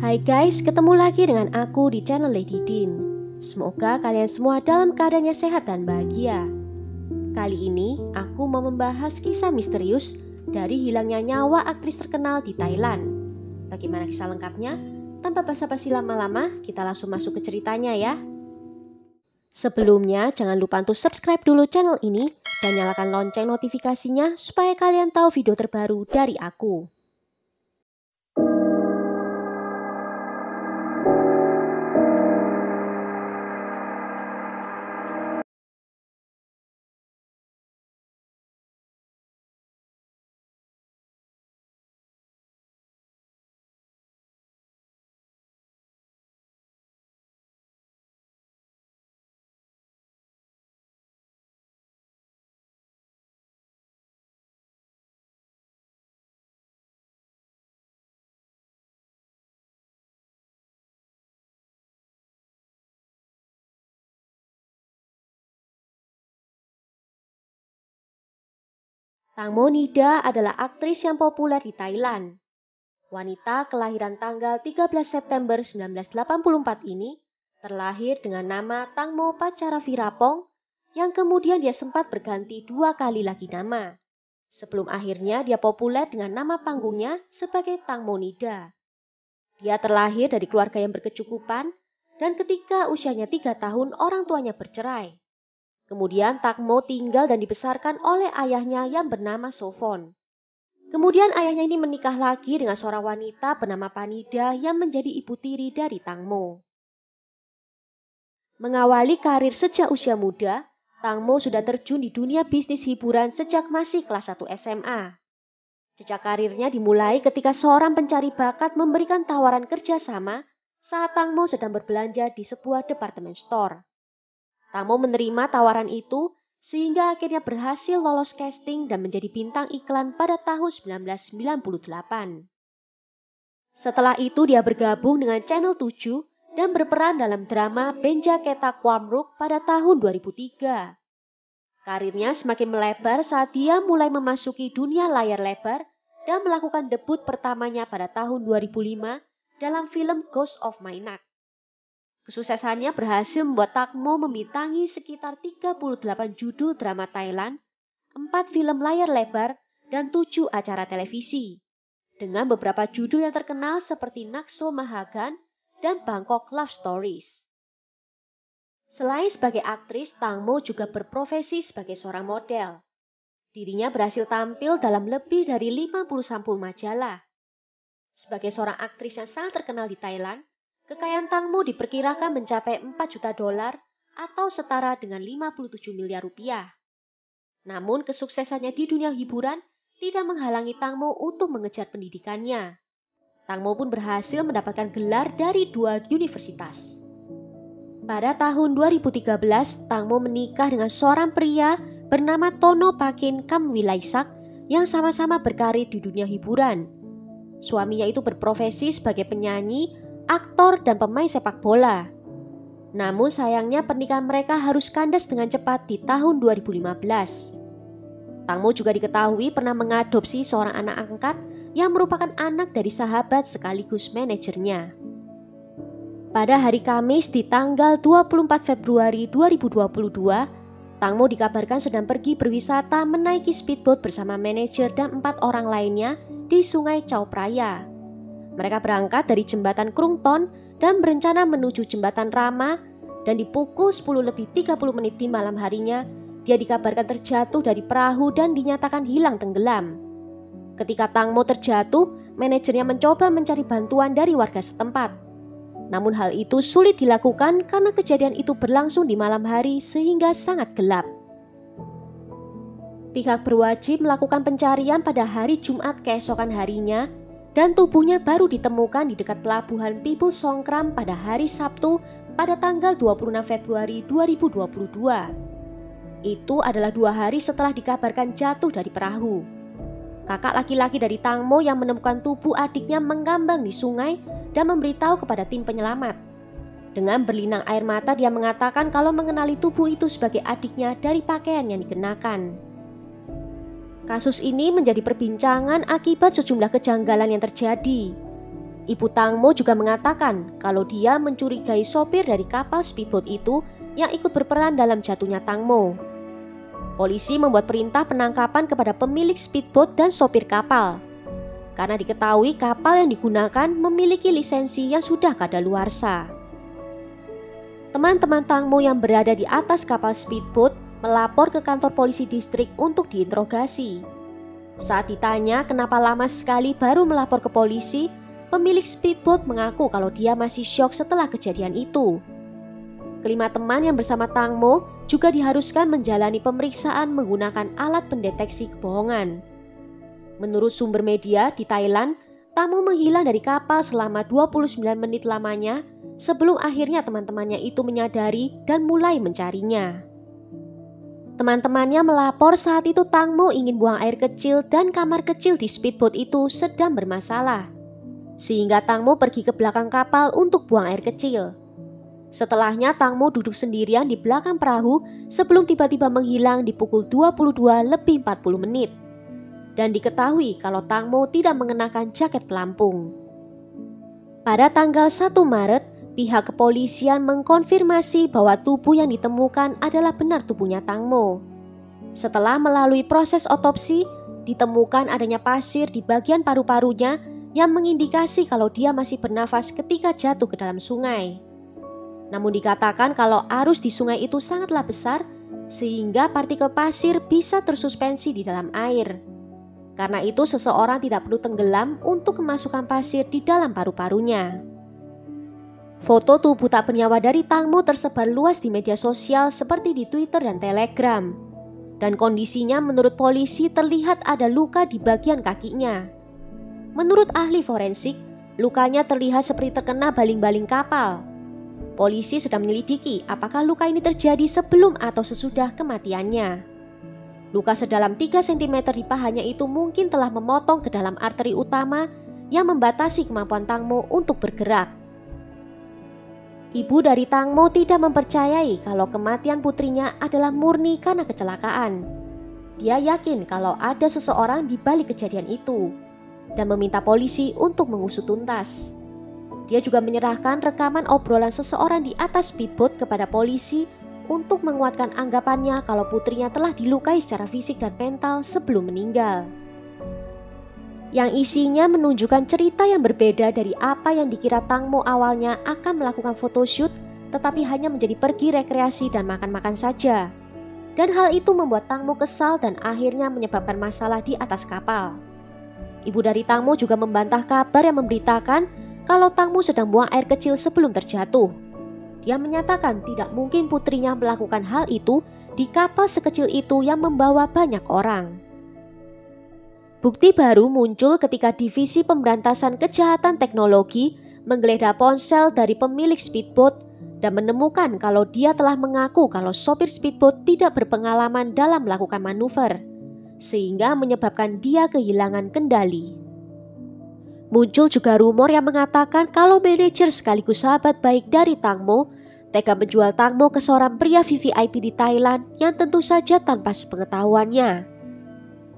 Hai guys, ketemu lagi dengan aku di channel Lady Din. Semoga kalian semua dalam keadaan yang sehat dan bahagia. Kali ini aku mau membahas kisah misterius dari hilangnya nyawa aktris terkenal di Thailand. Bagaimana kisah lengkapnya? Tanpa basa-basi lama-lama, kita langsung masuk ke ceritanya ya. Sebelumnya, jangan lupa untuk subscribe dulu channel ini dan nyalakan lonceng notifikasinya supaya kalian tahu video terbaru dari aku. Tang Mo Nida adalah aktris yang populer di Thailand. Wanita kelahiran tanggal 13 September 1984 ini terlahir dengan nama Tang Mo Patcharavirapong yang kemudian dia sempat berganti 2 kali lagi nama. Sebelum akhirnya dia populer dengan nama panggungnya sebagai Tang Mo Nida. Dia terlahir dari keluarga yang berkecukupan dan ketika usianya 3 tahun orang tuanya bercerai. Kemudian Tang Mo tinggal dan dibesarkan oleh ayahnya yang bernama Sovon. Kemudian ayahnya ini menikah lagi dengan seorang wanita bernama Panida yang menjadi ibu tiri dari Tang Mo. Mengawali karir sejak usia muda, Tang Mo sudah terjun di dunia bisnis hiburan sejak masih kelas 1 SMA. Jejak karirnya dimulai ketika seorang pencari bakat memberikan tawaran kerjasama saat Tang Mo sedang berbelanja di sebuah department store. Tang Mo menerima tawaran itu sehingga akhirnya berhasil lolos casting dan menjadi bintang iklan pada tahun 1998. Setelah itu dia bergabung dengan Channel 7 dan berperan dalam drama Benja Keta Kwamruk pada tahun 2003. Karirnya semakin melebar saat dia mulai memasuki dunia layar lebar dan melakukan debut pertamanya pada tahun 2005 dalam film Ghost of Mainak. Kesuksesannya berhasil membuat Tang Mo membintangi sekitar 38 judul drama Thailand, 4 film layar lebar, dan 7 acara televisi. Dengan beberapa judul yang terkenal seperti Nakso Mahagan dan Bangkok Love Stories. Selain sebagai aktris, Tang Mo juga berprofesi sebagai seorang model. Dirinya berhasil tampil dalam lebih dari 50 sampul majalah. Sebagai seorang aktris yang sangat terkenal di Thailand, kekayaan Tang Mo diperkirakan mencapai 4 juta dolar atau setara dengan 57 miliar rupiah. Namun kesuksesannya di dunia hiburan tidak menghalangi Tang Mo untuk mengejar pendidikannya. Tang Mo pun berhasil mendapatkan gelar dari 2 universitas. Pada tahun 2013, Tang Mo menikah dengan seorang pria bernama Tono Pakin Kamwilaisak yang sama-sama berkarir di dunia hiburan. Suaminya itu berprofesi sebagai penyanyi, aktor, dan pemain sepak bola. Namun sayangnya pernikahan mereka harus kandas dengan cepat di tahun 2015. Tang Mo juga diketahui pernah mengadopsi seorang anak angkat yang merupakan anak dari sahabat sekaligus manajernya. Pada hari Kamis di tanggal 24 Februari 2022, Tang Mo dikabarkan sedang pergi berwisata menaiki speedboat bersama manajer dan 4 orang lainnya di Sungai Chao Phraya. Mereka berangkat dari jembatan Krungton dan berencana menuju jembatan Rama dan di pukul 10:30 di malam harinya, dia dikabarkan terjatuh dari perahu dan dinyatakan hilang tenggelam. Ketika Tang Mo terjatuh, manajernya mencoba mencari bantuan dari warga setempat. Namun hal itu sulit dilakukan karena kejadian itu berlangsung di malam hari sehingga sangat gelap. Pihak berwajib melakukan pencarian pada hari Jumat keesokan harinya dan tubuhnya baru ditemukan di dekat pelabuhan Pibu Songkram pada hari Sabtu pada tanggal 26 Februari 2022. Itu adalah 2 hari setelah dikabarkan jatuh dari perahu. Kakak laki-laki dari Tang Mo yang menemukan tubuh adiknya mengambang di sungai dan memberitahu kepada tim penyelamat. Dengan berlinang air mata dia mengatakan kalau mengenali tubuh itu sebagai adiknya dari pakaian yang dikenakan. Kasus ini menjadi perbincangan akibat sejumlah kejanggalan yang terjadi. Ibu Tangmo juga mengatakan kalau dia mencurigai sopir dari kapal speedboat itu yang ikut berperan dalam jatuhnya Tangmo. Polisi membuat perintah penangkapan kepada pemilik speedboat dan sopir kapal, karena diketahui kapal yang digunakan memiliki lisensi yang sudah kadaluarsa. Teman-teman Tangmo yang berada di atas kapal speedboat melapor ke kantor polisi distrik untuk diinterogasi. Saat ditanya kenapa lama sekali baru melapor ke polisi, pemilik speedboat mengaku kalau dia masih syok setelah kejadian itu. Kelima teman yang bersama Tangmo juga diharuskan menjalani pemeriksaan menggunakan alat pendeteksi kebohongan. Menurut sumber media di Thailand, Tangmo menghilang dari kapal selama 29 menit lamanya sebelum akhirnya teman-temannya itu menyadari dan mulai mencarinya. Teman-temannya melapor saat itu Tangmo ingin buang air kecil dan kamar kecil di speedboat itu sedang bermasalah, sehingga Tangmo pergi ke belakang kapal untuk buang air kecil. Setelahnya Tangmo duduk sendirian di belakang perahu sebelum tiba-tiba menghilang di pukul 22:40 menit. Dan diketahui kalau Tangmo tidak mengenakan jaket pelampung. Pada tanggal 1 Maret, pihak kepolisian mengkonfirmasi bahwa tubuh yang ditemukan adalah benar tubuhnya Tangmo. Setelah melalui proses otopsi, ditemukan adanya pasir di bagian paru-parunya yang mengindikasi kalau dia masih bernafas ketika jatuh ke dalam sungai. Namun dikatakan kalau arus di sungai itu sangatlah besar sehingga partikel pasir bisa tersuspensi di dalam air. Karena itu seseorang tidak perlu tenggelam untuk kemasukan pasir di dalam paru-parunya. Foto tubuh tak bernyawa dari Tangmo tersebar luas di media sosial seperti di Twitter dan Telegram. Dan kondisinya menurut polisi terlihat ada luka di bagian kakinya. Menurut ahli forensik, lukanya terlihat seperti terkena baling-baling kapal. Polisi sedang menyelidiki apakah luka ini terjadi sebelum atau sesudah kematiannya. Luka sedalam 3 cm di pahanya itu mungkin telah memotong ke dalam arteri utama yang membatasi kemampuan Tangmo untuk bergerak. Ibu dari Tangmo tidak mempercayai kalau kematian putrinya adalah murni karena kecelakaan. Dia yakin kalau ada seseorang di balik kejadian itu dan meminta polisi untuk mengusut tuntas. Dia juga menyerahkan rekaman obrolan seseorang di atas speedboat kepada polisi untuk menguatkan anggapannya kalau putrinya telah dilukai secara fisik dan mental sebelum meninggal. Yang isinya menunjukkan cerita yang berbeda dari apa yang dikira Tangmo awalnya akan melakukan photoshoot, tetapi hanya menjadi pergi rekreasi dan makan-makan saja. Dan hal itu membuat Tangmo kesal dan akhirnya menyebabkan masalah di atas kapal. Ibu dari Tangmo juga membantah kabar yang memberitakan kalau Tangmo sedang buang air kecil sebelum terjatuh. Dia menyatakan tidak mungkin putrinya melakukan hal itu di kapal sekecil itu yang membawa banyak orang. Bukti baru muncul ketika Divisi Pemberantasan Kejahatan Teknologi menggeledah ponsel dari pemilik speedboat dan menemukan kalau dia telah mengaku kalau sopir speedboat tidak berpengalaman dalam melakukan manuver, sehingga menyebabkan dia kehilangan kendali. Muncul juga rumor yang mengatakan kalau manajer sekaligus sahabat baik dari Tangmo tega menjual Tangmo ke seorang pria VVIP di Thailand yang tentu saja tanpa sepengetahuannya.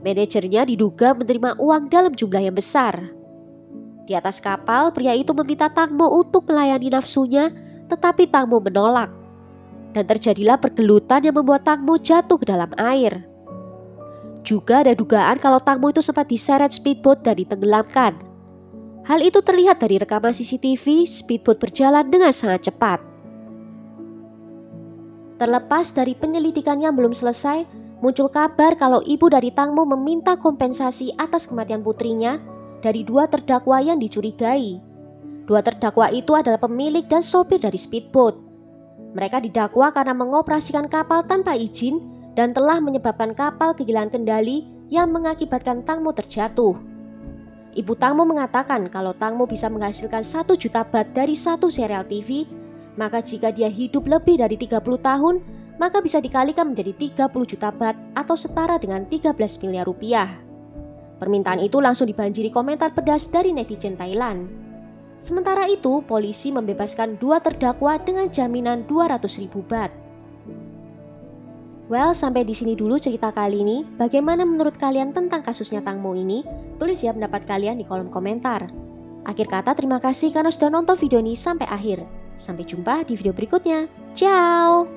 Manajernya diduga menerima uang dalam jumlah yang besar. Di atas kapal, pria itu meminta Tangmo untuk melayani nafsunya, tetapi Tangmo menolak. Dan terjadilah pergelutan yang membuat Tangmo jatuh ke dalam air. Juga ada dugaan kalau Tangmo itu sempat diseret speedboat dan ditenggelamkan. Hal itu terlihat dari rekaman CCTV, speedboat berjalan dengan sangat cepat. Terlepas dari penyelidikan yang belum selesai, muncul kabar kalau ibu dari Tangmo meminta kompensasi atas kematian putrinya dari 2 terdakwa yang dicurigai. 2 terdakwa itu adalah pemilik dan sopir dari speedboat. Mereka didakwa karena mengoperasikan kapal tanpa izin dan telah menyebabkan kapal kehilangan kendali yang mengakibatkan Tangmo terjatuh. Ibu Tangmo mengatakan kalau Tangmo bisa menghasilkan 1 juta baht dari 1 serial TV, maka jika dia hidup lebih dari 30 tahun, maka bisa dikalikan menjadi 30 juta baht atau setara dengan 13 miliar rupiah. Permintaan itu langsung dibanjiri komentar pedas dari netizen Thailand. Sementara itu, polisi membebaskan 2 terdakwa dengan jaminan 200.000 baht. Well, sampai di sini dulu cerita kali ini. Bagaimana menurut kalian tentang kasusnya Tangmo ini? Tulis ya pendapat kalian di kolom komentar. Akhir kata, terima kasih karena sudah nonton video ini sampai akhir. Sampai jumpa di video berikutnya. Ciao!